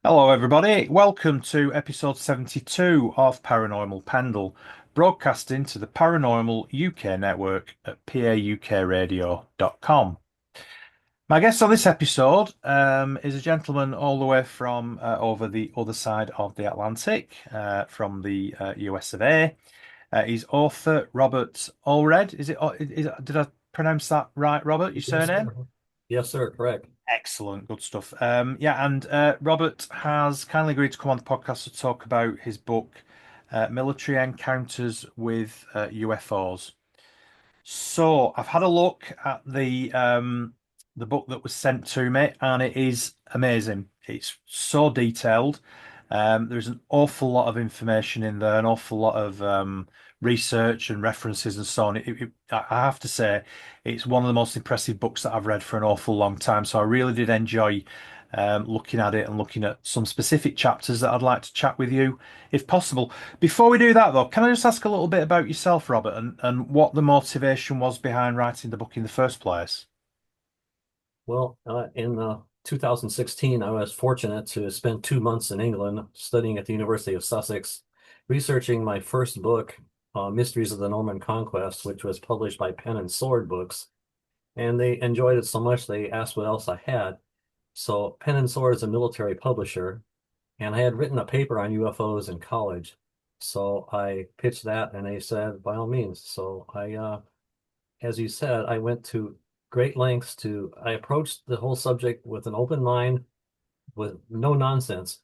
Hello, everybody. Welcome to episode 72 of Paranormal Pendle, broadcasting to the Paranormal UK network at paukradio.com. My guest on this episode is a gentleman all the way from over the other side of the Atlantic, from the US of A. He's author Robert Allred. Did I pronounce that right, Robert? Your Yes, surname? sir. Yes, sir. Correct. Excellent, good stuff. Yeah, and Robert has kindly agreed to come on the podcast to talk about his book, Military Encounters with UFOs. So I've had a look at the book that was sent to me, and it is amazing. It's so detailed. There's an awful lot of information in there, an awful lot of research and references and so on. I have to say, it's one of the most impressive books that I've read for an awful long time. So I really did enjoy looking at it and looking at some specific chapters that I'd like to chat with you, if possible. Before we do that, though, can I just ask a little bit about yourself, Robert, and what the motivation was behind writing the book in the first place? Well, in 2016, I was fortunate to spend 2 months in England studying at the University of Sussex, researching my first book, Mysteries of the Norman Conquest, which was published by Pen and Sword Books. And they enjoyed it so much they asked what else I had. So Pen and Sword is a military publisher, and I had written a paper on UFOs in college. So I pitched that, and they said, by all means. So as you said, I went to great lengths I approached the whole subject with an open mind, with no nonsense.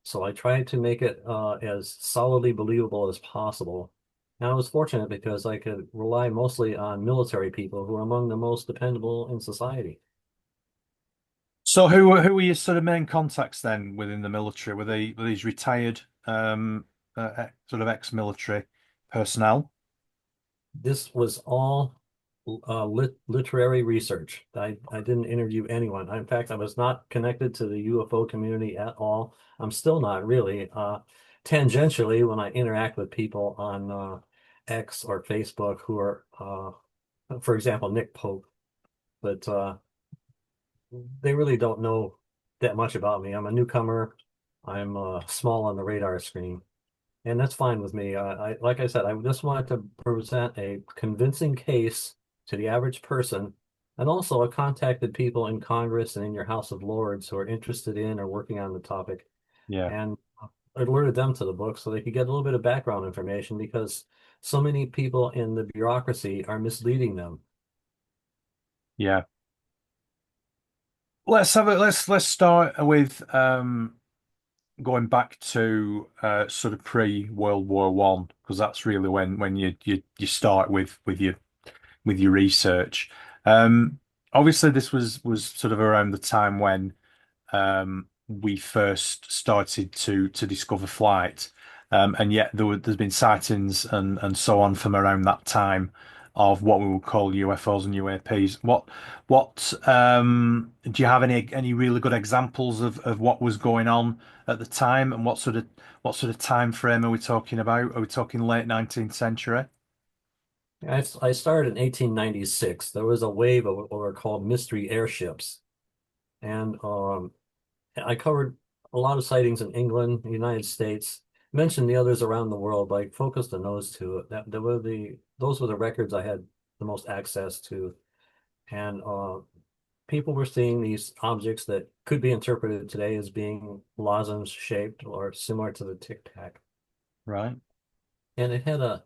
So I tried to make it as solidly believable as possible. And I was fortunate because I could rely mostly on military people who are among the most dependable in society. So who were your sort of main contacts then within the military? Were these retired sort of ex-military personnel? This was all literary research. I didn't interview anyone. In fact, I was not connected to the UFO community at all. I'm still not really. Tangentially, when I interact with people on X or Facebook who are, for example, Nick Pope, but they really don't know that much about me. I'm a newcomer. I'm small on the radar screen. And that's fine with me. Like I said, I just wanted to present a convincing case to the average person. And also, I contacted people in Congress and in your House of Lords who are interested in or working on the topic Yeah, and alerted them to the book so they could get a little bit of background information because so many people in the bureaucracy are misleading them. yeah. Let's start with going back to sort of pre-World War One, because that's really when you start with your research. Um, Obviously, this was sort of around the time when we first started to discover flight, and yet there's been sightings and so on from around that time of what we would call UFOs and UAPs. What do you have any really good examples of what was going on at the time, and what sort of time frame are we talking about? Are we talking late 19th century? I started in 1896. There was a wave of what were called mystery airships. And I covered a lot of sightings in England, the United States, mentioned the others around the world, but I focused on those two. Those were the records I had the most access to. And people were seeing these objects that could be interpreted today as being lozenge shaped or similar to the Tic Tac. Right. And it had a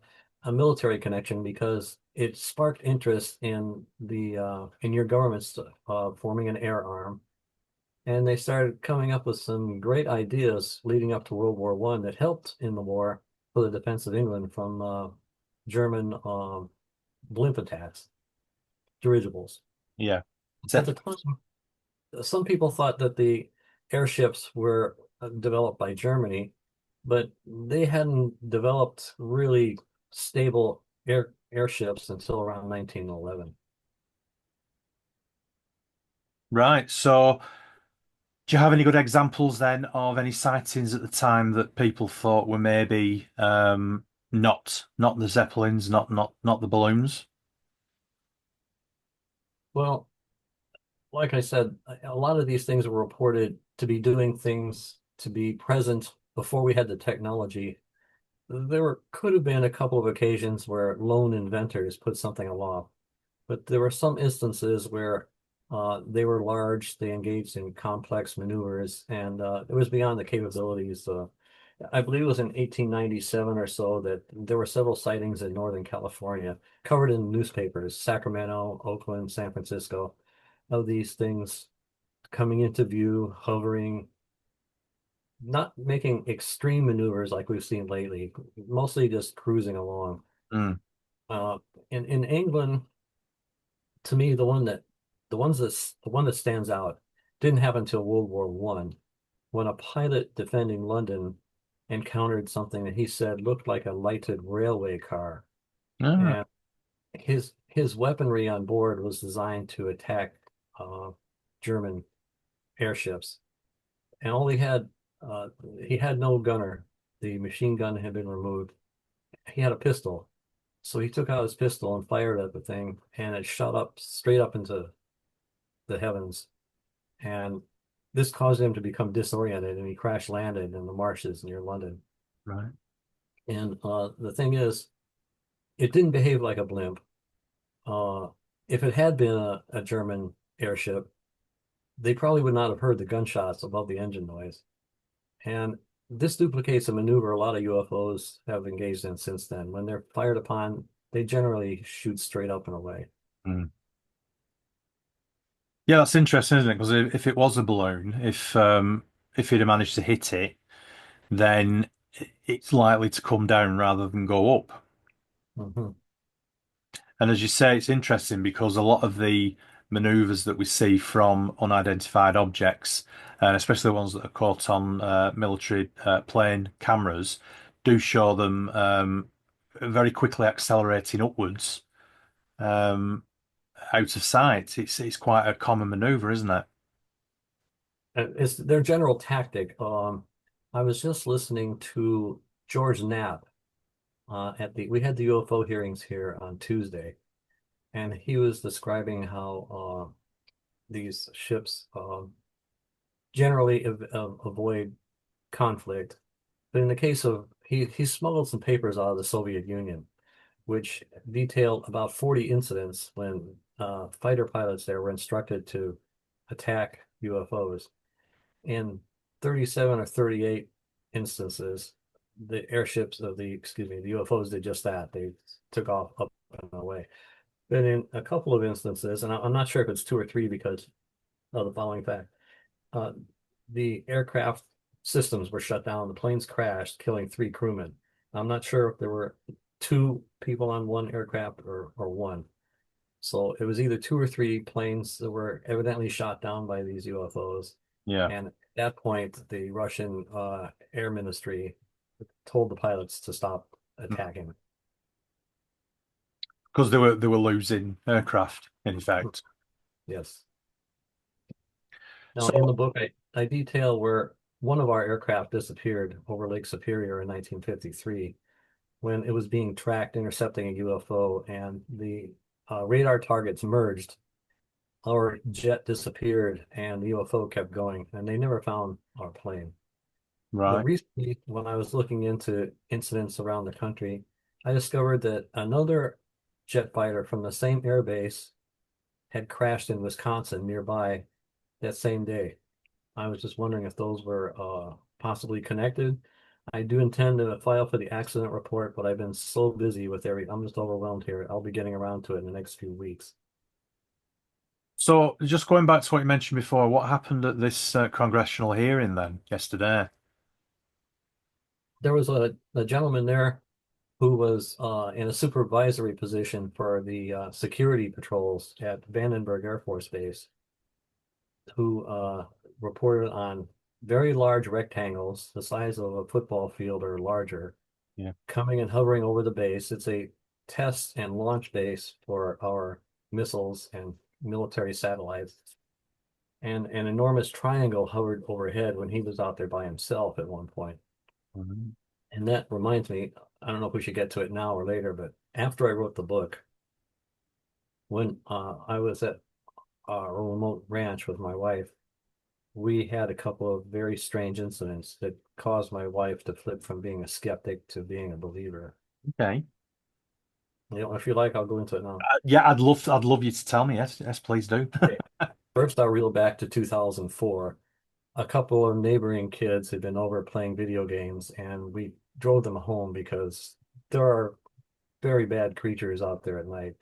military connection because it sparked interest in your government's forming an air arm. And they started coming up with some great ideas leading up to World War One that helped in the war for the defense of England from German blimp attacks, dirigibles. Yeah. At So- the time, some people thought that the airships were developed by Germany, but they hadn't developed really stable airships until around 1911. right. So. Do you have any good examples then of any sightings at the time that people thought were maybe not the Zeppelins, not the balloons? Well, like I said, a lot of these things were reported to be doing things to be present before we had the technology. Could have been a couple of occasions where lone inventors put something aloft, but there were some instances where they were large, they engaged in complex maneuvers, and it was beyond the capabilities. I believe it was in 1897 or so that there were several sightings in Northern California, covered in newspapers, Sacramento, Oakland, San Francisco, of these things coming into view, hovering, not making extreme maneuvers like we've seen lately, mostly just cruising along. Mm. Uh, in England, to me, the one that stands out didn't happen until World War One, when a pilot defending London encountered something that he said looked like a lighted railway car, Ah, and his weaponry on board was designed to attack uh, German airships, and all uh, he had no gunner. The machine gun had been removed. He had a pistol. So he took out his pistol and fired at the thing, and it shot up straight up into the heavens. And this caused him to become disoriented, and he crash landed in the marshes near London. right. And the thing is, it didn't behave like a blimp. Uh, if it had been a German airship, they probably would not have heard the gunshots above the engine noise. And this duplicates a maneuver a lot of UFOs have engaged in since then. When they're fired upon, they generally shoot straight up and away. Mm. Yeah, that's interesting, isn't it? Because if it was a balloon, if he'd have managed to hit it, then it's likely to come down rather than go up. Mhm. And as you say, it's interesting because a lot of the maneuvers that we see from unidentified objects, and especially the ones that are caught on military plane cameras, do show them very quickly accelerating upwards out of sight. It's quite a common maneuver, isn't it? It's their general tactic. I was just listening to George Knapp we had the UFO hearings here on Tuesday, and he was describing how these ships generally avoid conflict. But in the case of he smuggled some papers out of the Soviet Union, which detailed about 40 incidents when fighter pilots there were instructed to attack UFOs. In 37 or 38 instances, the airships of the UFOs did just that. They took off up and away. But in a couple of instances, and I'm not sure if it's two or three because of the following fact, uh, the aircraft systems were shut down. The planes crashed, killing three crewmen. I'm not sure if there were two people on one aircraft or one. So it was either two or three planes that were evidently shot down by these UFOs. Yeah, And at that point, the Russian Air Ministry told the pilots to stop attacking. because they were losing aircraft, in fact. Yes. Now, in the So, book, I detail where one of our aircraft disappeared over Lake Superior in 1953 when it was being tracked intercepting a UFO, and the radar targets merged. Our jet disappeared and the UFO kept going, and they never found our plane. But right, recently, when I was looking into incidents around the country, I discovered that another jet fighter from the same air base had crashed in Wisconsin nearby that same day. I was just wondering if those were possibly connected. I do intend to file for the accident report, but I've been so busy with I'm just overwhelmed here. I'll be getting around to it in the next few weeks. so just going back to what you mentioned before, what happened at this congressional hearing then yesterday? There was a gentleman there who was in a supervisory position for the security patrols at Vandenberg Air Force Base, who reported on very large rectangles, the size of a football field or larger, Yeah. coming and hovering over the base. It's a test and launch base for our missiles and military satellites. And an enormous triangle hovered overhead when he was out there by himself at one point. Mhm. And that reminds me, I don't know if we should get to it now or later, but after I wrote the book, when I was at a remote ranch with my wife, we had a couple of very strange incidents that caused my wife to flip from being a skeptic to being a believer. Okay. If you like, I'll go into it now. Yeah, I'd love you to tell me. Yes, yes, please do. Okay. First, I'll reel back to 2004. A couple of neighboring kids had been over playing video games, and we drove them home because there are very bad creatures out there at night,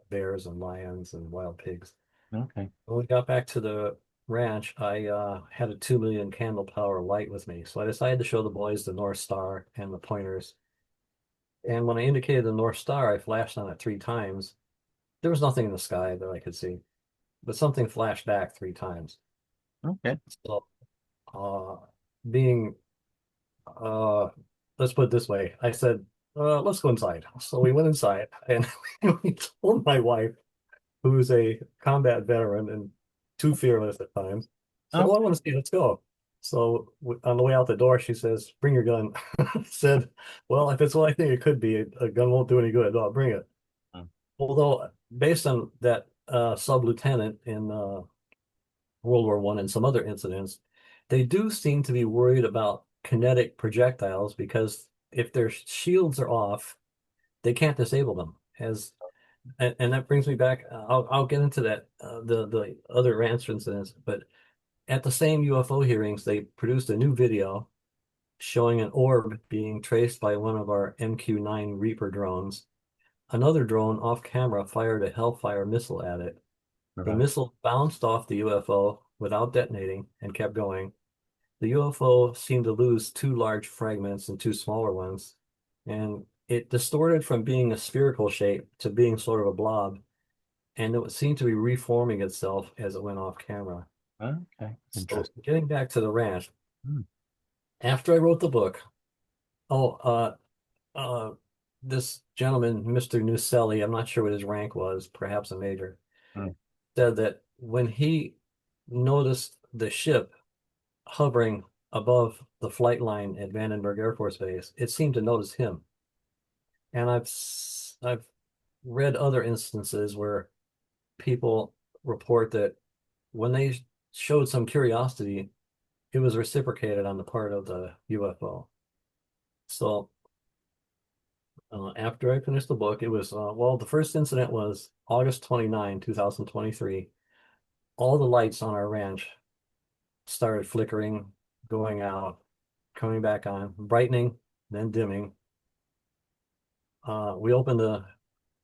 bears and lions and wild pigs. Okay. When we got back to the ranch, I had a 2 million candle power light with me. So I decided to show the boys the North Star and the pointers. And when I indicated the North Star, I flashed on it 3 times. There was nothing in the sky that I could see, but something flashed back 3 times. Okay. So, uh, being, uh, let's put it this way, I said, let's go inside. So we went inside and we told my wife, who's a combat veteran and too fearless at times, said, Oh, "Oh, I want to see, let's go." So on the way out the door, she says, "Bring your gun." I said, "Well, if it's what I think it could be, a gun won't do any good. I'll bring it." mm, Although, based on that sub-lieutenant in World War I and some other incidents, they do seem to be worried about kinetic projectiles because if their shields are off, they can't disable them. And that brings me back. I'll get into that the other answer incidents, but at the same UFO hearings, they produced a new video showing an orb being traced by one of our MQ-9 Reaper drones. Another drone off camera fired a Hellfire missile at it. The right. missile bounced off the UFO without detonating and kept going. The UFO seemed to lose 2 large fragments and 2 smaller ones, and it distorted from being a spherical shape to being sort of a blob, and it seemed to be reforming itself as it went off camera. Okay. So Interesting. getting back to the ranch, Mm, after I wrote the book, oh, uh, this gentleman, Mr. Nuselli, I'm not sure what his rank was, perhaps a major, mm, said that when he noticed the ship hovering above the flight line at Vandenberg Air Force Base, it seemed to notice him. And I've read other instances where people report that when they showed some curiosity, it was reciprocated on the part of the UFO. So after I finished the book, it was well, the first incident was August 29, 2023. All the lights on our ranch started flickering, going out, coming back on, brightening, then dimming. We opened the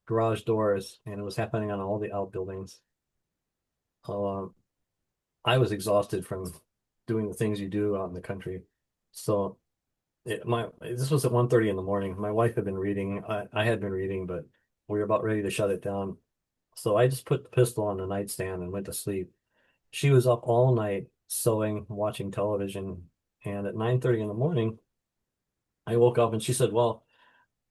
garage doors, and it was happening on all the outbuildings. Uh, I was exhausted from doing the things you do out in the country. So this was at 1:30 in the morning. My wife had been reading. I had been reading, but we were about ready to shut it down. So I just put the pistol on the nightstand and went to sleep. She was up all night sewing, watching television, and at 9:30 in the morning, I woke up and she said, "Well,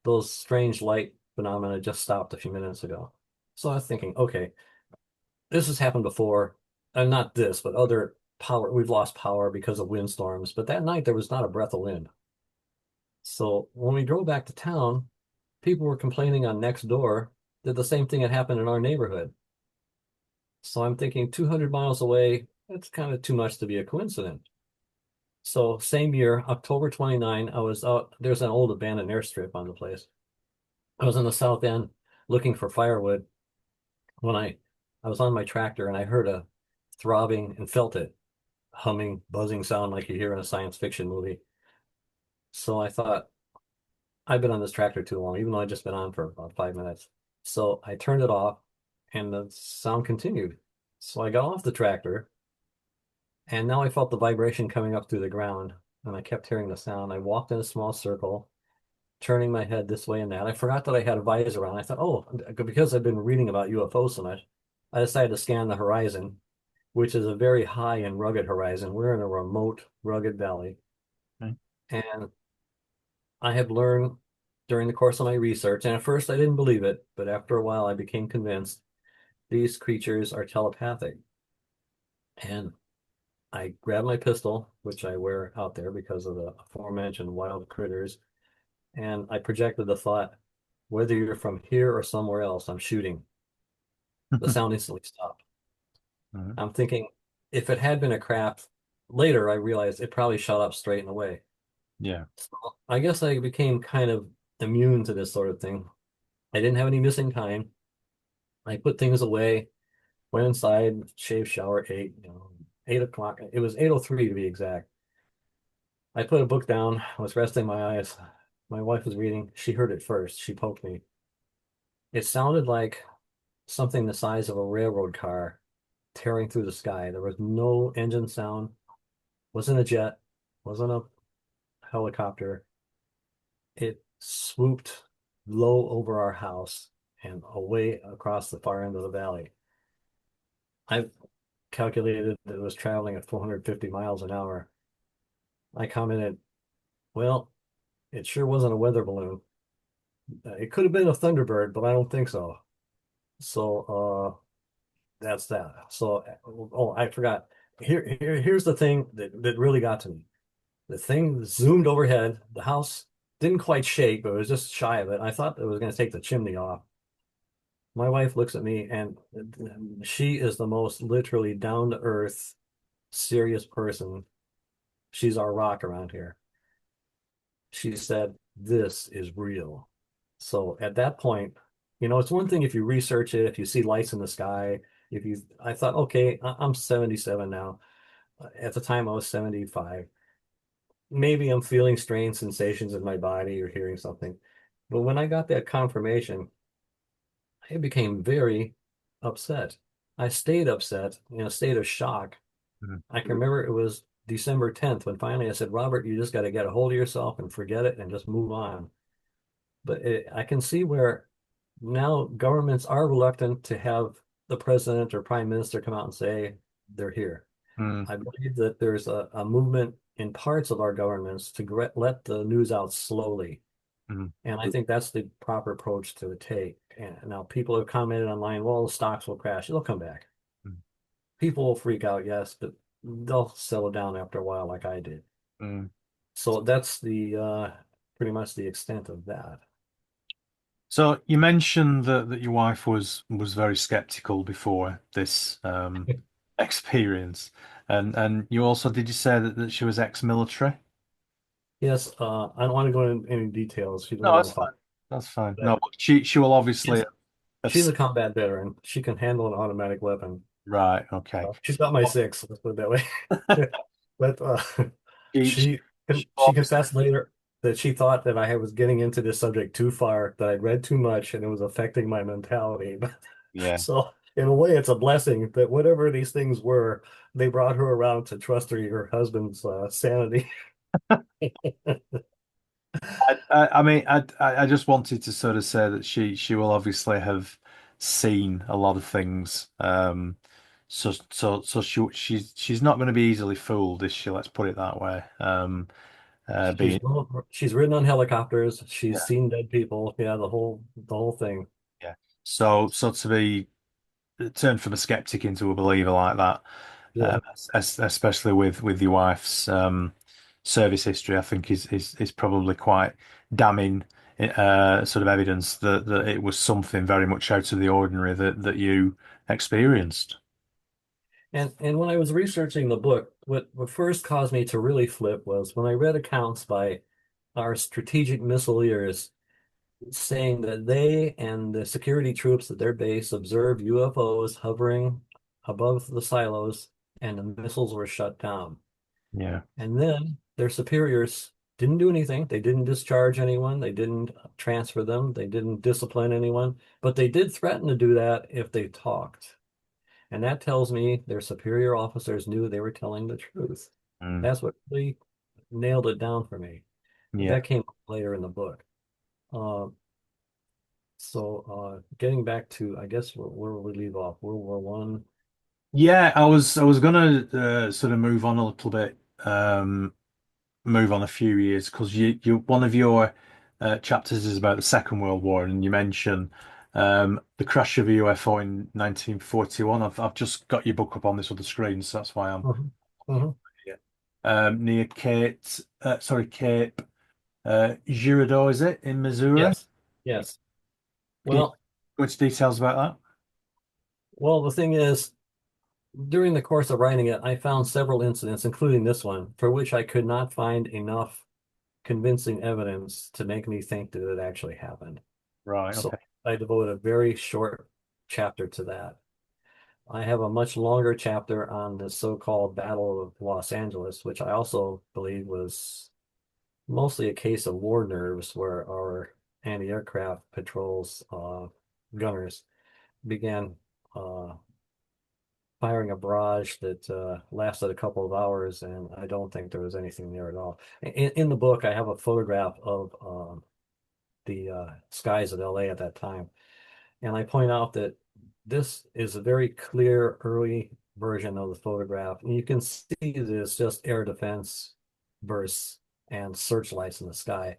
those strange light phenomena just stopped a few minutes ago." So I was thinking, okay, this has happened before, and not this, but other power. We've lost power because of windstorms, but that night there was not a breath of wind. So when we drove back to town, people were complaining on next door that the same thing had happened in our neighborhood. So I'm thinking 200 miles away, that's kind of too much to be a coincidence. So same year, October 29, I was out, there's an old abandoned airstrip on the place. I was in the south end looking for firewood when I was on my tractor and I heard a throbbing and felt it, humming, buzzing sound like you hear in a science fiction movie. So I thought, I've been on this tractor too long, even though I've just been on for about 5 minutes. So I turned it off and the sound continued. So I got off the tractor and now I felt the vibration coming up through the ground and I kept hearing the sound. I walked in a small circle, turning my head this way and that. I forgot that I had a visor on. I thought, oh, because I've been reading about UFOs so much, I decided to scan the horizon, which is a very high and rugged horizon. We're in a remote, rugged valley. okay. And I have learned during the course of my research, and at first I didn't believe it, but after a while I became convinced these creatures are telepathic. And I grabbed my pistol, which I wear out there because of the aforementioned wild critters, and I projected the thought, whether you're from here or somewhere else, I'm shooting. The sound instantly stopped. Mhm. I'm thinking, if it had been a craft later I realized it probably shot up straight and away. Yeah. So I guess I became kind of immune to this sort of thing. I didn't have any missing time. I put things away, went inside, shaved, shower, ate, 8 o'clock. It was 8:03 to be exact. I put a book down, was resting my eyes. My wife was reading. She heard it first. She poked me. It sounded like something the size of a railroad car tearing through the sky. There was no engine sound, wasn't a jet, wasn't a helicopter. It swooped low over our house and away across the far end of the valley. I calculated that it was traveling at 450 miles an hour. I commented, well, it sure wasn't a weather balloon. It could have been a Thunderbird, but I don't think so. So that's that. So oh, I forgot. Here's the thing that really got to me. The thing zoomed overhead. The house didn't quite shake, but it was just shy of it. I thought it was going to take the chimney off. My wife looks at me, and she is the most literally down to earth, serious person. She's our rock around here. She said, "This is real." So at that point, it's one thing if you research it, if you see lights in the sky, I thought, okay, I'm 77 now. At the time, I was 75. Maybe I'm feeling strange sensations in my body or hearing something. But when I got that confirmation, I became very upset. I stayed upset in a state of shock. Mhm. I can remember it was December 10th when finally I said, Robert, you just got to get a hold of yourself and forget it and just move on. But I can see where now governments are reluctant to have the president or prime minister come out and say they're here. Mm. I believe that there's a movement in parts of our governments to let the news out slowly. Mm. And I think that's the proper approach to take. And now people have commented online, well, the stocks will crash. They'll come back. Mm. People will freak out, yes, but they'll settle down after a while like I did. Mm. So that's the pretty much the extent of that. So you mentioned that your wife was very skeptical before this experience, and you also did you say that she was ex-military? Yes, I don't want to go into any details. She doesn't No, want that's to fine. talk. That's fine. But No, but she will obviously she's have she's a seen. combat veteran. She can handle an automatic weapon. Right. Okay. She's got my six, let's put it that way. But She, she, she she she obviously. confessed later that she thought that I was getting into this subject too far, that I'd read too much, and it was affecting my mentality. Yeah. So in a way, it's a blessing that whatever these things were, they brought her around to trust her husband's sanity. I mean, I just wanted to sort of say that she will obviously have seen a lot of things. So she's not going to be easily fooled, is she? Let's put it that way. She's Being she's ridden on helicopters. She's Yeah, seen dead people. Yeah, the whole thing. yeah. So to be turned from a skeptic into a believer like that, Yeah. especially with your wife's service history, I think is probably quite damning sort of evidence that it was something very much out of the ordinary that you experienced. And when I was researching the book, what first caused me to really flip was when I read accounts by our strategic missileers saying that they and the security troops at their base observed UFOs hovering above the silos and the missiles were shut down. Yeah. And then their superiors didn't do anything. They didn't discharge anyone. They didn't transfer them. They didn't discipline anyone, but they did threaten to do that if they talked. And that tells me their superior officers knew they were telling the truth. Mm. That's what really nailed it down for me. Yeah. That came later in the book. Uh, getting back to, I guess, where we leave off, World War One. Yeah, I was gonna sort of move on a little bit, move on a few years because you one of your chapters is about the Second World War, and you mention the crash of a UFO in 1941. I've just got your book up on this other screen, so that's why I'm Mhm. Mhm. here. Near Cape Girardeau, is it in Missouri? Yes. Yes. Can you Well, go into details about the thing is, During the course of writing it, I found several incidents, including this one, for which I could not find enough convincing evidence to make me think that it actually happened. Right. So Okay. I devote a very short chapter to that. I have a much longer chapter on the so-called Battle of Los Angeles, which I also believe was mostly a case of war nerves, where our anti-aircraft patrols gunners began uh, firing a barrage that lasted a couple of hours, and I don't think there was anything there at all. In the book, I have a photograph of the skies of LA at that time, and I point out that this is a very clear early version of the photograph. And you can see that it's just air defense bursts and searchlights in the sky.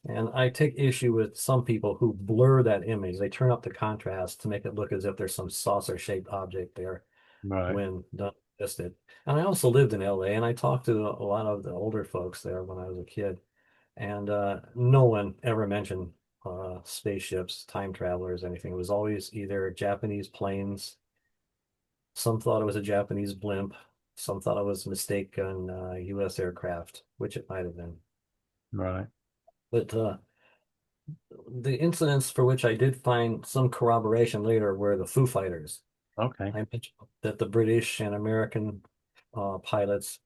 And I take issue with some people who blur that image. They turn up the contrast to make it look as if there's some saucer-shaped object there Right. when none existed. And I also lived in LA, and I talked to a lot of the older folks there when I was a kid. And no one ever mentioned spaceships, time travelers, anything. It was always either Japanese planes. Some thought it was a Japanese blimp. Some thought it was a mistaken U.S. aircraft, which it might have been. Right. But the incidents for which I did find some corroboration later were the Foo Fighters. Okay. I mentioned that the British and American pilots,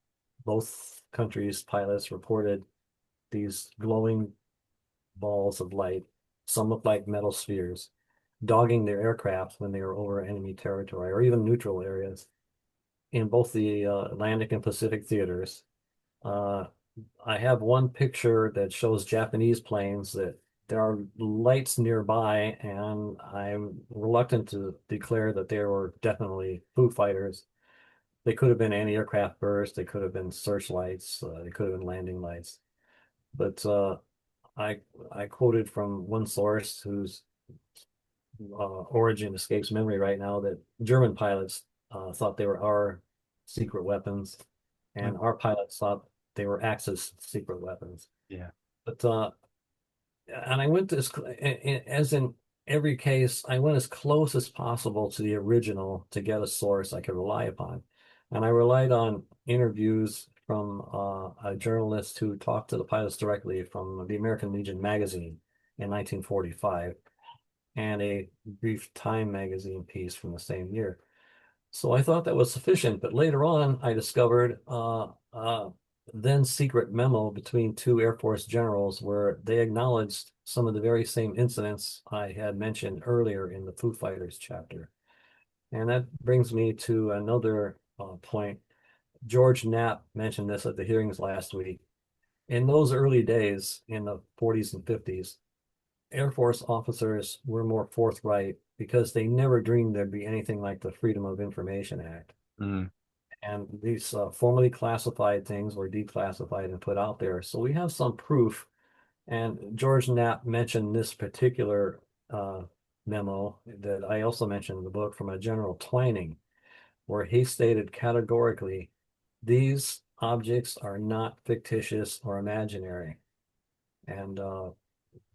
both countries' pilots, reported these glowing balls of light. Some looked like metal spheres, dogging their aircraft when they were over enemy territory or even neutral areas in both the Atlantic and Pacific theaters. Uh, I have one picture that shows Japanese planes that there are lights nearby, and I'm reluctant to declare that they were definitely Foo Fighters. They could have been anti-aircraft bursts, they could have been searchlights, they could have been landing lights. But I I quoted from one source whose origin escapes memory right now that German pilots thought they were our secret weapons, Mm. and our pilots thought they were Axis secret weapons. Yeah. But and I went as in every case, I went as close as possible to the original to get a source I could rely upon, and I relied on interviews from a journalist who talked to the pilots directly from the American Legion magazine in 1945 and a brief Time magazine piece from the same year. So I thought that was sufficient, but later on I discovered then secret memo between two Air Force generals where they acknowledged some of the very same incidents I had mentioned earlier in the Foo Fighters chapter. And that brings me to another point. George Knapp mentioned this at the hearings last week. In those early days, in the 40s and 50s, Air Force officers were more forthright because they never dreamed there'd be anything like the Freedom of Information Act. Mm. And these formally classified things were declassified and put out there. So we have some proof. And George Knapp mentioned this particular memo that I also mentioned in the book from a General Twining, where he stated categorically, these objects are not fictitious or imaginary. And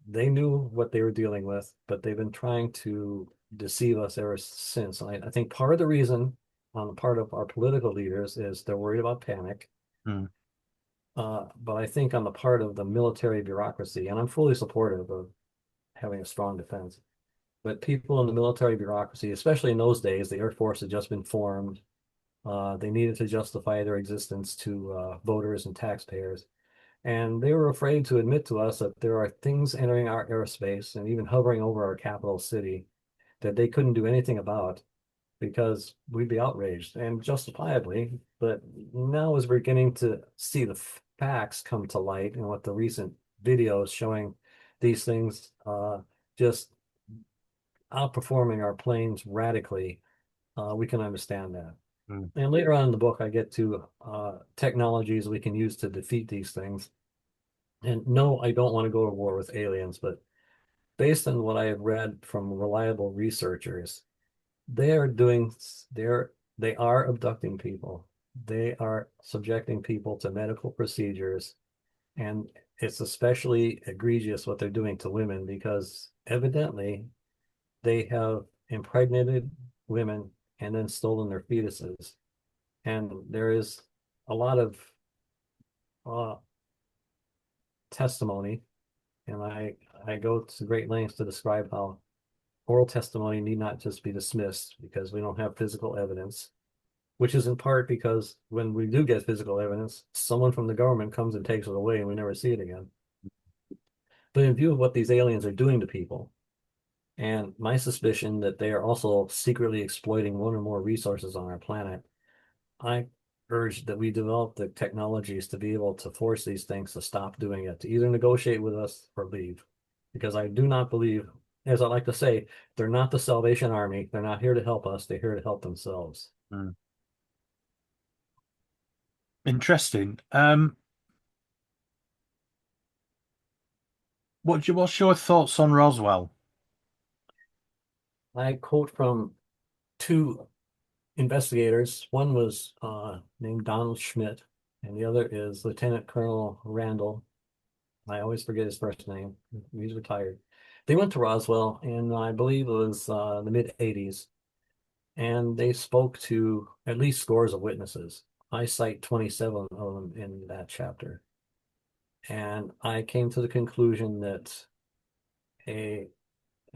they knew what they were dealing with, but they've been trying to deceive us ever since. I think part of the reason on the part of our political leaders is they're worried about panic. Mm. But I think on the part of the military bureaucracy, and I'm fully supportive of having a strong defense, but people in the military bureaucracy, especially in those days, the Air Force had just been formed. They needed to justify their existence to voters and taxpayers. And they were afraid to admit to us that there are things entering our airspace and even hovering over our capital city that they couldn't do anything about because we'd be outraged and justifiably. But now, as we're beginning to see the facts come to light and what the recent videos showing these things just outperforming our planes radically, we can understand that. Mm. And later on in the book, I get to technologies we can use to defeat these things. And no, I don't want to go to war with aliens, but based on what I have read from reliable researchers, they are doing they're they are abducting people. They are subjecting people to medical procedures, and it's especially egregious what they're doing to women because evidently they have impregnated women and then stolen their fetuses. And there is a lot of uh, testimony, and I go to great lengths to describe how oral testimony need not just be dismissed because we don't have physical evidence, which is in part because when we do get physical evidence, someone from the government comes and takes it away and we never see it again. But in view of what these aliens are doing to people, and my suspicion that they are also secretly exploiting one or more resources on our planet, I urge that we develop the technologies to be able to force these things to stop doing it, to either negotiate with us or leave. Because I do not believe, as I like to say, they're not the Salvation Army. They're not here to help us. They're here to help themselves. Mm. Interesting. What's your thoughts on Roswell? I quote from two investigators. One was named Donald Schmidt, and the other is Lieutenant Colonel Randall. I always forget his first name. He's retired. They went to Roswell, and I believe it was the mid 80s, and they spoke to at least scores of witnesses. I cite 27 of them in that chapter. And I came to the conclusion that a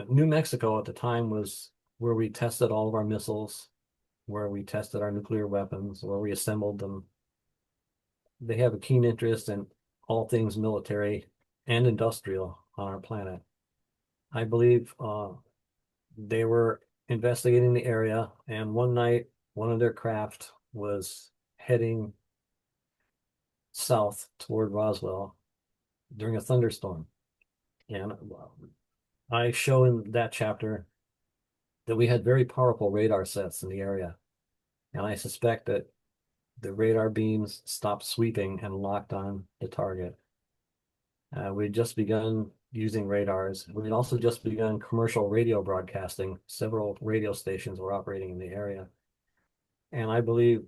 New Mexico at the time was where we tested all of our missiles, where we tested our nuclear weapons, where we assembled them. They have a keen interest in all things military and industrial on our planet. I believe they were investigating the area, and one night, one of their craft was heading south toward Roswell during a thunderstorm. And I show in that chapter that we had very powerful radar sets in the area. And I suspect that the radar beams stopped sweeping and locked on the target. We'd just begun using radars. We'd also just begun commercial radio broadcasting. Several radio stations were operating in the area. And I believe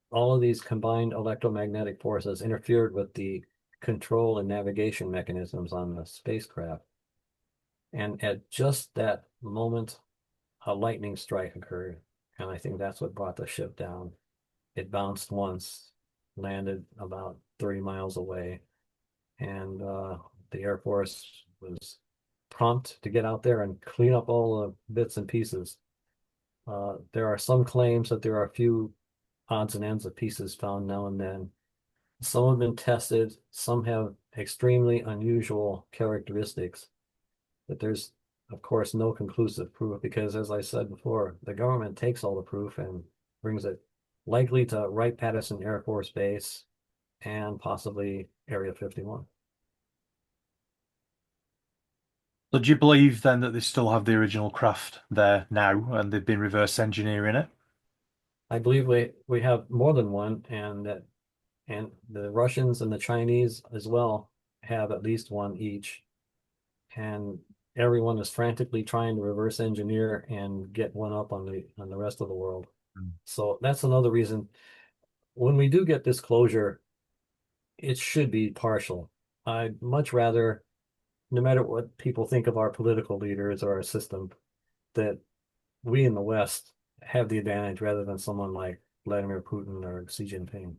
all of these combined electromagnetic forces interfered with the control and navigation mechanisms on the spacecraft. And at just that moment, a lightning strike occurred. And I think that's what brought the ship down. It bounced once, landed about 30 miles away, and the Air Force was prompt to get out there and clean up all the bits and pieces. There are some claims that there are a few odds and ends of pieces found now and then. Some have been tested, some have extremely unusual characteristics, but there's, of course, no conclusive proof because, as I said before, the government takes all the proof and brings it likely to Wright-Patterson Air Force Base and possibly Area 51. So do you believe then that they still have the original craft there now and they've been reverse engineering it? I believe we have more than one, and the Russians and the Chinese as well have at least one each, and everyone is frantically trying to reverse engineer and get one up on the rest of the world. Mm. So that's another reason when we do get disclosure, it should be partial. I'd much rather, no matter what people think of our political leaders or our system, that we in the West have the advantage rather than someone like Vladimir Putin or Xi Jinping,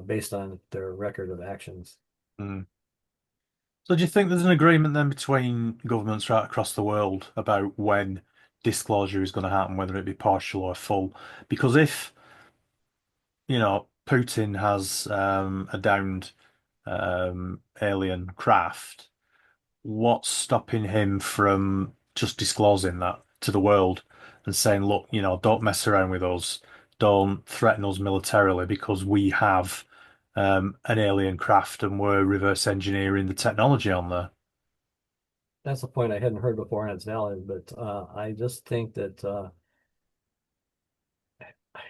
based on their record of actions. Mm. So do you think there's an agreement then between governments right across the world about when disclosure is going to happen, whether it be partial or full? Because if, Putin has a downed alien craft, what's stopping him from just disclosing that to the world and saying, look, don't mess around with us, don't threaten us militarily because we have an alien craft and we're reverse engineering the technology on there. That's a point I hadn't heard before, and it's valid, but I just think that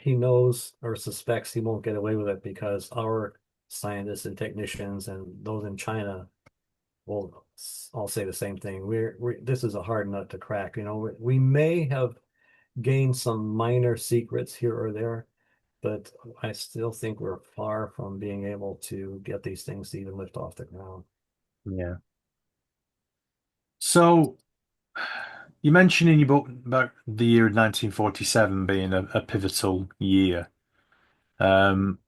he knows or suspects he won't get away with it because our scientists and technicians and those in China will all say the same thing. This is a hard nut to crack. We may have gained some minor secrets here or there, but I still think we're far from being able to get these things to even lift off the ground. Yeah. So You mentioned in your book about the year of 1947 being a pivotal year. Um,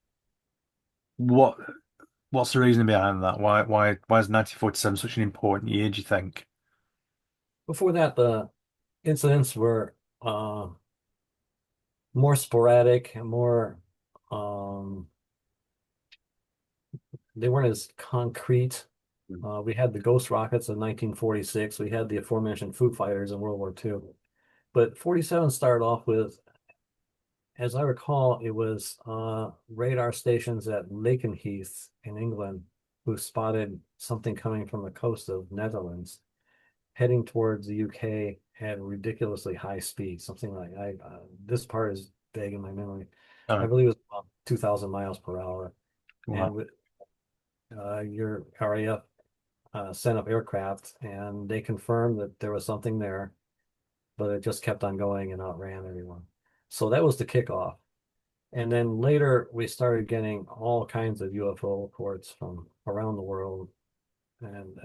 what what's the reason behind that? Why is 1947 such an important year, do you think? Before that, the incidents were more sporadic and more um, they weren't as concrete. We had the Ghost rockets in 1946. We had the aforementioned Foo Fighters in World War II. But 47 started off with, as I recall, it was radar stations at Lakenheath in England who spotted something coming from the coast of Netherlands heading towards the UK at ridiculously high speed. Something like this part is vague in my memory. I Oh, believe it was about 2,000 miles per hour. wow. And with your RAF sent up aircraft, and they confirmed that there was something there, but it just kept on going and outran everyone. So that was the kickoff. And then later we started getting all kinds of UFO reports from around the world. And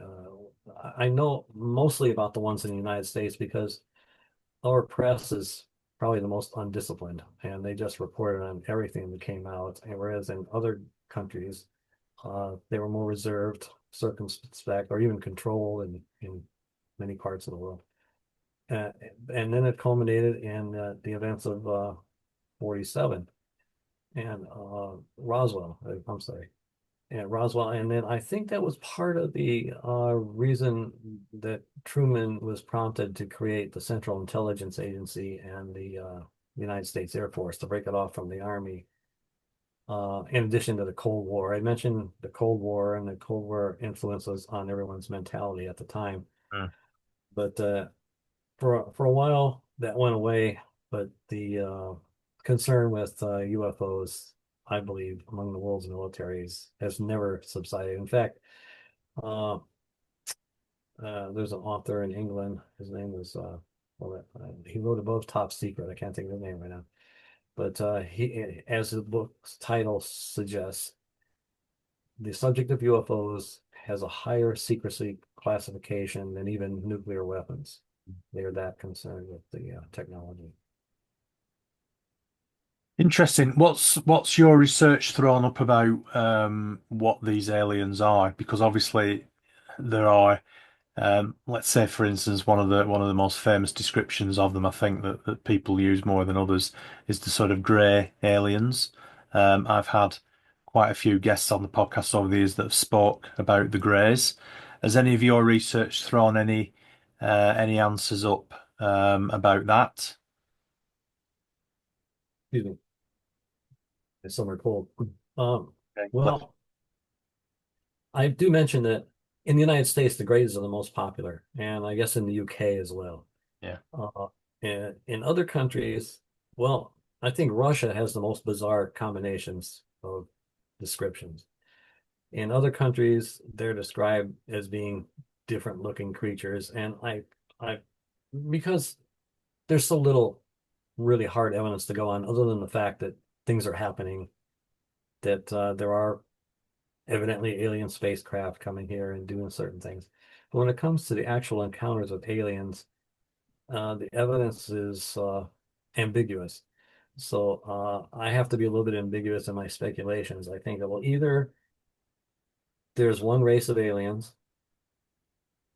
I know mostly about the ones in the United States because our press is probably the most undisciplined, and they just reported on everything that came out. And whereas in other countries, they were more reserved, circumspect, or even controlled in many parts of the world. Uh, and then it culminated in the events of 47 and Roswell. I'm sorry, and Roswell. And then I think that was part of the reason that Truman was prompted to create the Central Intelligence Agency and the United States Air Force to break it off from the Army. In addition to the Cold War, I mentioned the Cold War and the Cold War influences on everyone's mentality at the time. Mm. But for a while that went away, but the concern with UFOs, I believe, among the world's militaries has never subsided. In fact, uh, there's an author in England. His name is he wrote above top secret. I can't think of his name right now, but he, as the book's title suggests, the subject of UFOs has a higher secrecy classification than even nuclear weapons. They are that concerned with the technology. Interesting. What's your research thrown up about what these aliens are? Because obviously there are let's say for instance one of the most famous descriptions of them I think that people use more than others is the sort of grey aliens. I've had quite a few guests on the podcast over the years that have spoke about the greys. Has any of your research thrown any answers up about that? Excuse me, it's summer cold. Um, Okay. well, I do mention that in the United States, the Greys are the most popular, and I guess in the UK as well. Yeah. Uh, and in other countries, well, I think Russia has the most bizarre combinations of descriptions. In other countries, they're described as being different looking creatures, and I, because there's so little really hard evidence to go on, other than the fact that things are happening, that there are evidently alien spacecraft coming here and doing certain things. But when it comes to the actual encounters with aliens, the evidence is ambiguous. So I have to be a little bit ambiguous in my speculations. I think that, well, either there's one race of aliens,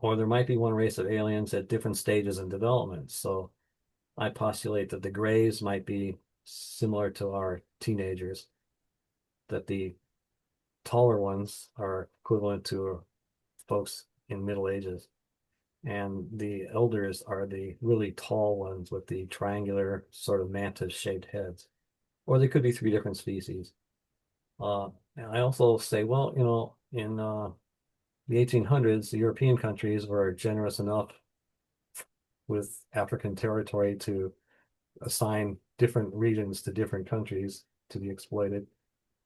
or there might be one race of aliens at different stages in development. So I postulate that the grays might be similar to our teenagers, that the taller ones are equivalent to folks in middle ages, and the elders are the really tall ones with the triangular sort of mantis-shaped heads. Or they could be three different species. And I also say, well, in the 1800s, the European countries were generous enough with African territory to assign different regions to different countries to be exploited.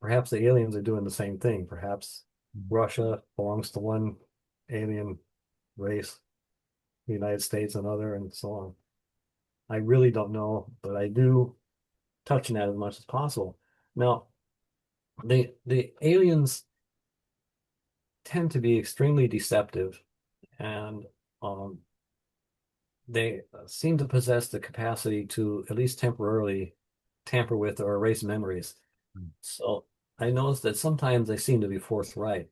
Perhaps the aliens are doing the same thing. Perhaps Russia belongs to one alien race, the United States another, and so on. I really don't know, but I do touch on that as much as possible. Now, the aliens tend to be extremely deceptive, and um, they seem to possess the capacity to at least temporarily tamper with or erase memories. Mm. So I noticed that sometimes they seem to be forthright.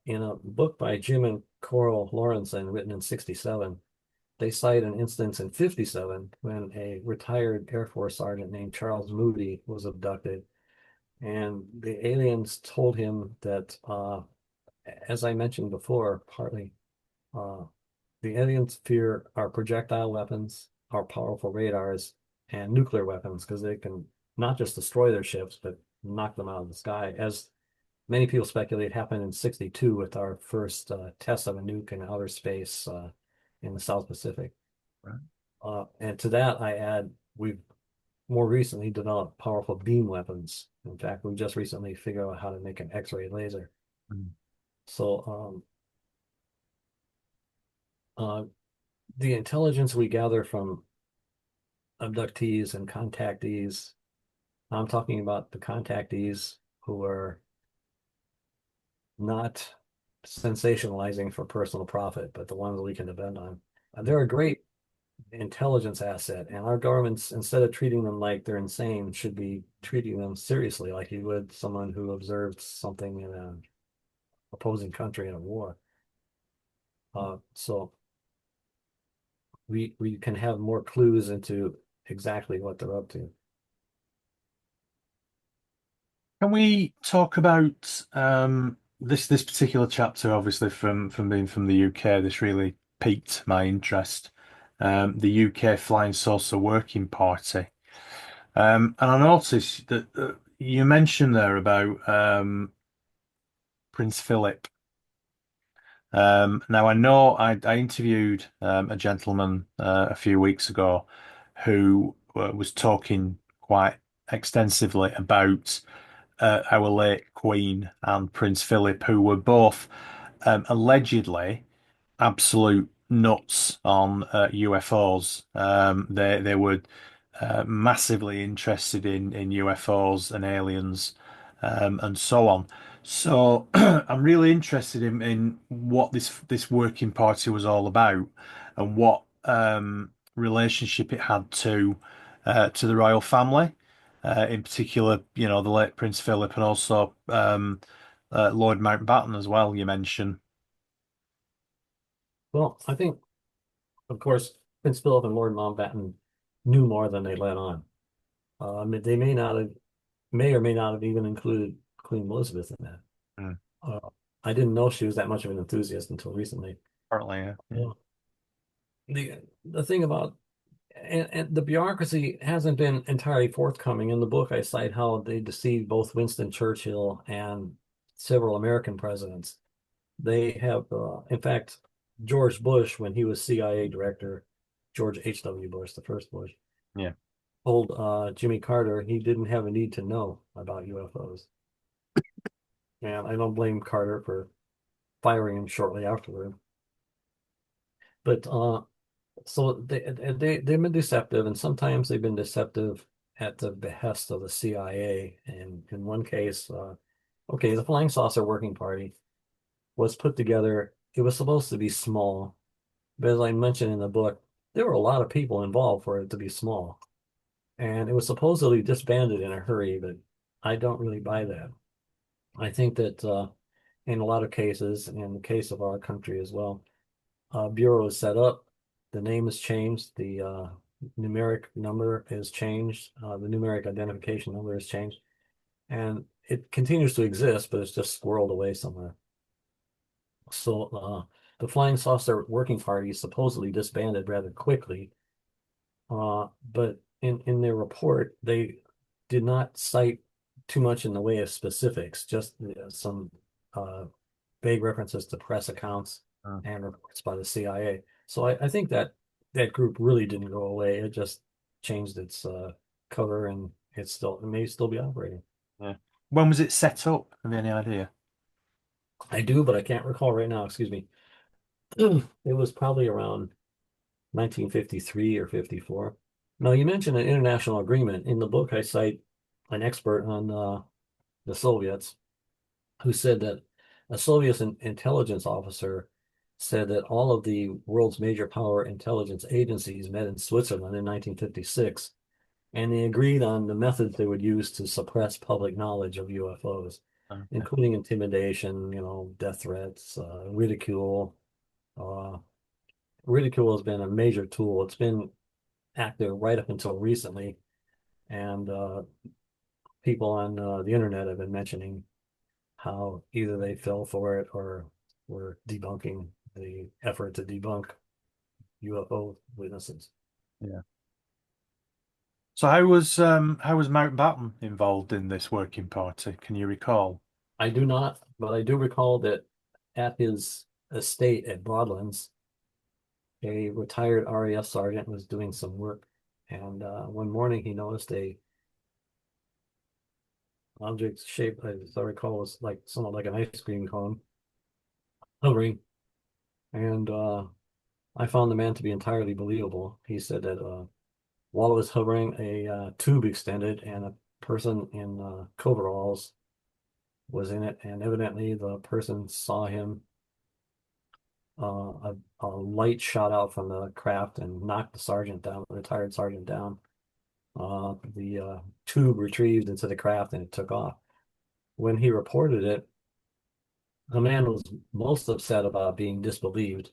In a book by Jim and Coral Lawrenson, written in 67, they cite an instance in 57 when a retired Air Force sergeant named Charles Moody was abducted. And the aliens told him that, as I mentioned before, partly, uh, the aliens fear our projectile weapons, our powerful radars, and nuclear weapons because they can not just destroy their ships, but knock them out of the sky, as many people speculate happened in 62 with our first test of a nuke in outer space in the South Pacific. Right. And to that, I add we've more recently developed powerful beam weapons. In fact, we just recently figured out how to make an X-ray laser. Mm. So the intelligence we gather from abductees and contactees, I'm talking about the contactees who are not sensationalizing for personal profit, but the ones we can depend on. They're a great intelligence asset, and our governments, instead of treating them like they're insane, should be treating them seriously, like you would someone who observed something in an opposing country in a war. So we can have more clues into exactly what they're up to. Can we talk about this particular chapter? Obviously, from being from the UK, this really piqued my interest. The UK Flying Saucer Working Party, and I noticed that you mentioned there about Prince Philip. Now I know I interviewed a gentleman a few weeks ago who was talking quite extensively about our late Queen and Prince Philip, who were both allegedly absolute nuts on UFOs. They were massively interested in UFOs and aliens and so on. So I'm really interested in what this working party was all about and what relationship it had to the royal family, in particular, you know, the late Prince Philip and also Lord Mountbatten as well. You mentioned, Well, I think, of course, Prince Philip and Lord Mountbatten knew more than they let on. They may or may not have even included Queen Elizabeth in that. mm, Uh, I didn't know she was that much of an enthusiast until recently. partly, yeah, yeah. Well, the thing about and the bureaucracy hasn't been entirely forthcoming. In the book, I cite how they deceived both Winston Churchill and several American presidents. They have, in fact, George Bush, when he was CIA director, George H.W. Bush, the first Bush, Yeah. told Jimmy Carter he didn't have a need to know about UFOs. And I don't blame Carter for firing him shortly afterward. But so they've been deceptive, and sometimes they've been deceptive at the behest of the CIA. And in one case, okay, the Flying Saucer Working Party was put together. It was supposed to be small, but as I mentioned in the book, there were a lot of people involved for it to be small. And it was supposedly disbanded in a hurry, but I don't really buy that. I think that in a lot of cases, in the case of our country as well, bureau is set up, the name is changed, the numeric number is changed, the numeric identification number is changed, and it continues to exist, but it's just squirreled away somewhere. So the Flying Saucer Working Party supposedly disbanded rather quickly, but in their report, they did not cite too much in the way of specifics, just some uh, vague references to press accounts Mm. and reports by the CIA. So I think that that group really didn't go away. It just changed its cover, and it may still be operating. Yeah. When was it set up? Have you any idea? I do, but I can't recall right now. Excuse me. It was probably around 1953 or 54. Now, you mentioned an international agreement. In the book, I cite an expert on the Soviets who said that a Soviet intelligence officer said that all of the world's major power intelligence agencies met in Switzerland in 1956, and they agreed on the methods they would use to suppress public knowledge of UFOs, Okay. including intimidation, death threats, ridicule. Uh, Ridicule has been a major tool. It's been active right up until recently, and people on the internet have been mentioning how either they fell for it or were debunking the effort to debunk UFO witnesses. Yeah. So how was Mountbatten involved in this working party? Can you recall? I do not, but I do recall that at his estate at Broadlands, a retired RAF sergeant was doing some work, and one morning he noticed a object shaped, as I recall, was like somewhat like an ice cream cone hovering, and I found the man to be entirely believable. He said that while it was hovering, a tube extended, and a person in coveralls was in it, and evidently the person saw him. A light shot out from the craft and knocked the sergeant down, the retired sergeant down. The tube retrieved into the craft and it took off. When he reported it, the man was most upset about being disbelieved.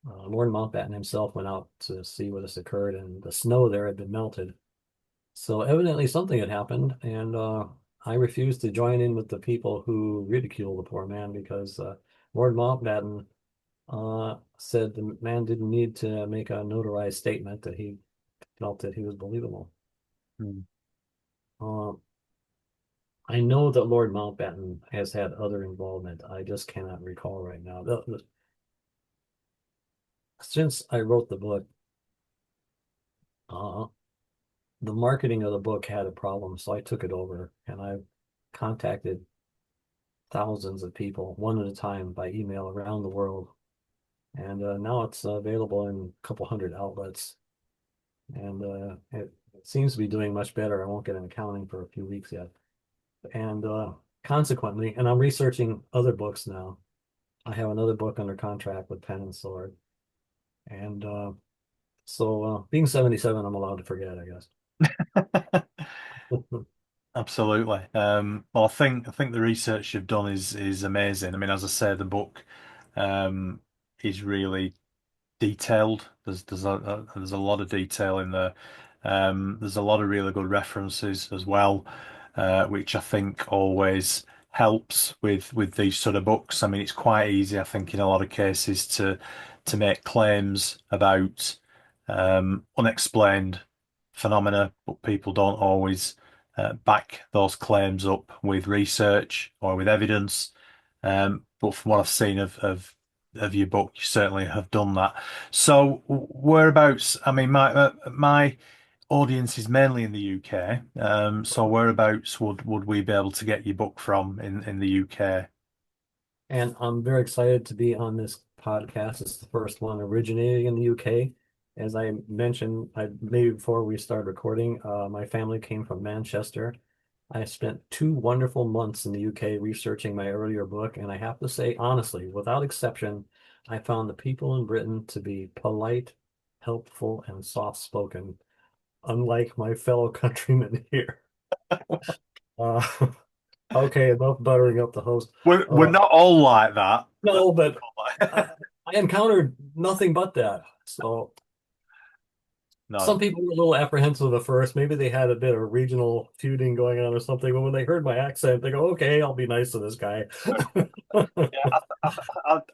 Lord Mountbatten himself went out to see what has occurred, and the snow there had been melted. So evidently something had happened, and I refused to join in with the people who ridiculed the poor man because Lord Mountbatten said the man didn't need to make a notarized statement that he felt that he was believable. Hmm. Uh, I know that Lord Mountbatten has had other involvement. I just cannot recall right now. Since I wrote the book, uh, the marketing of the book had a problem, so I took it over and I contacted thousands of people one at a time by email around the world. And now it's available in a couple hundred outlets. And it seems to be doing much better. I won't get an accounting for a few weeks yet. And consequently, and I'm researching other books now. I have another book under contract with Pen and Sword. And being 77, I'm allowed to forget, I guess. Absolutely. Well, I think the research you've done is amazing. I mean, as I say, the book um, is really detailed. There's a lot of detail in there. There's a lot of really good references as well, which I think always helps with these sort of books. I mean, it's quite easy, I think, in a lot of cases to make claims about unexplained phenomena, but people don't always back those claims up with research or with evidence. But from what I've seen of your book, you certainly have done that. So whereabouts? I mean, my audience is mainly in the UK. So whereabouts would we be able to get your book from in the UK? And I'm very excited to be on this podcast. It's the first one originating in the UK. As I mentioned, maybe before we started recording, my family came from Manchester. I spent 2 wonderful months in the UK researching my earlier book, and I have to say, honestly, without exception, I found the people in Britain to be polite, helpful, and soft-spoken, unlike my fellow countrymen here. Uh, okay, enough buttering up the host. We're Uh, not all like that. no, but I, I encountered nothing but that. So No. some people were a little apprehensive at first. Maybe they had a bit of regional feuding going on or something. But when they heard my accent, they go, "Okay, I'll be nice to this guy." Yeah,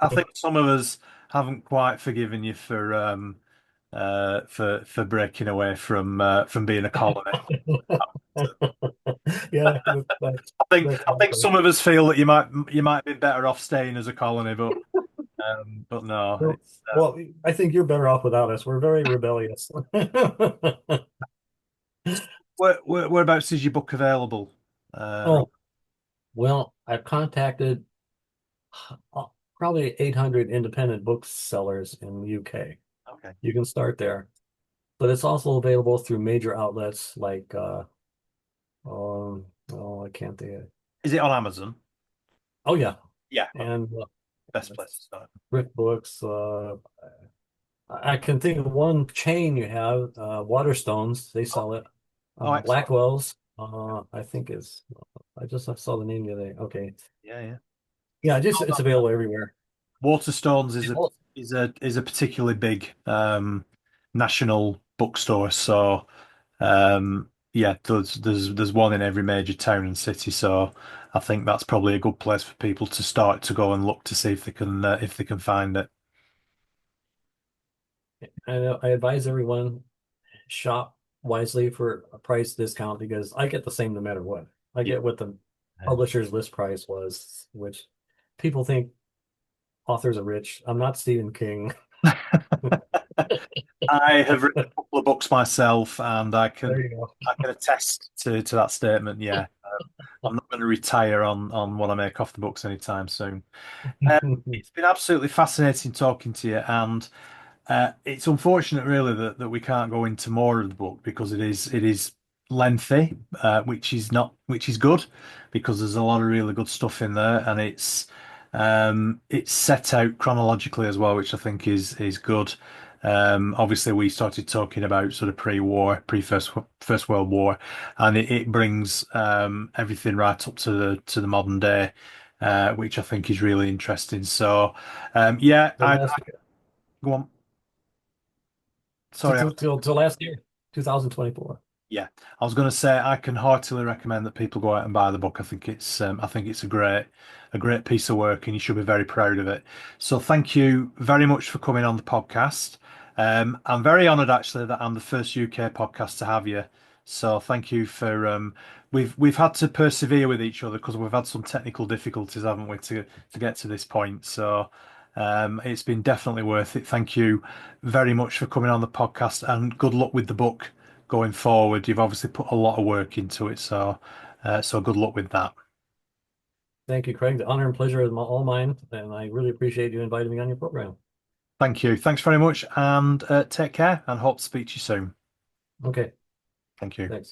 I think some of us haven't quite forgiven you for breaking away from being a colony. Yeah, I think some of us feel that you might be better off staying as a colony, but no, well, it's well, I think you're better off without us. We're very rebellious. whereabouts is your book available? Rob? Oh, well, I've contacted uh, probably 800 independent booksellers in the UK. Okay. You can start there, but it's also available through major outlets like oh, I can't think of it. Is it on Amazon? Oh yeah, Yeah. Okay. and Best place to start. thrift books. I can think of one chain you have, Waterstones. They Oh, sell it. oh, excellent. Blackwell's, I think is. I just saw the name the other day. Okay, Yeah, yeah. yeah, just it's available everywhere. Waterstones is It a all- particularly big national bookstore. So yeah, there's one in every major town and city. So I think that's probably a good place for people to start to go and look to see if they can find it. I advise everyone shop wisely for a price discount because I get the same no matter what. I Yeah. get what the publisher's list price was, which people think authors are rich. I'm not Stephen King. I have written a couple of books myself, and There you I can attest to that statement. Yeah, I'm not going to retire on what I make off the books anytime soon. go. It's been absolutely fascinating talking to you, and it's unfortunate, really, that we can't go into more of the book because it is lengthy, which is good because there's a lot of really good stuff in there, and it's set out chronologically as well, which I think is good. Obviously, we started talking about sort of pre-war, First World War, and it brings everything right up to the modern day, which I think is really interesting. So, yeah, The last go on. Sorry, till last year, 2024. yeah, I was going to say I can heartily recommend that people go out and buy the book. I think it's a great piece of work, and you should be very proud of it. So thank you very much for coming on the podcast. I'm very honoured actually that I'm the first UK podcast to have you. So thank you for we've had to persevere with each other because we've had some technical difficulties, haven't we, to get to this point. So it's been definitely worth it. Thank you very much for coming on the podcast, and good luck with the book going forward. You've obviously put a lot of work into it, so so good luck with that. Thank you, Craig. The honor and pleasure is all mine, and I really appreciate you inviting me on your program. Thank you. Thanks very much, and take care, and hope to speak to you soon. Okay, Thank you. thanks.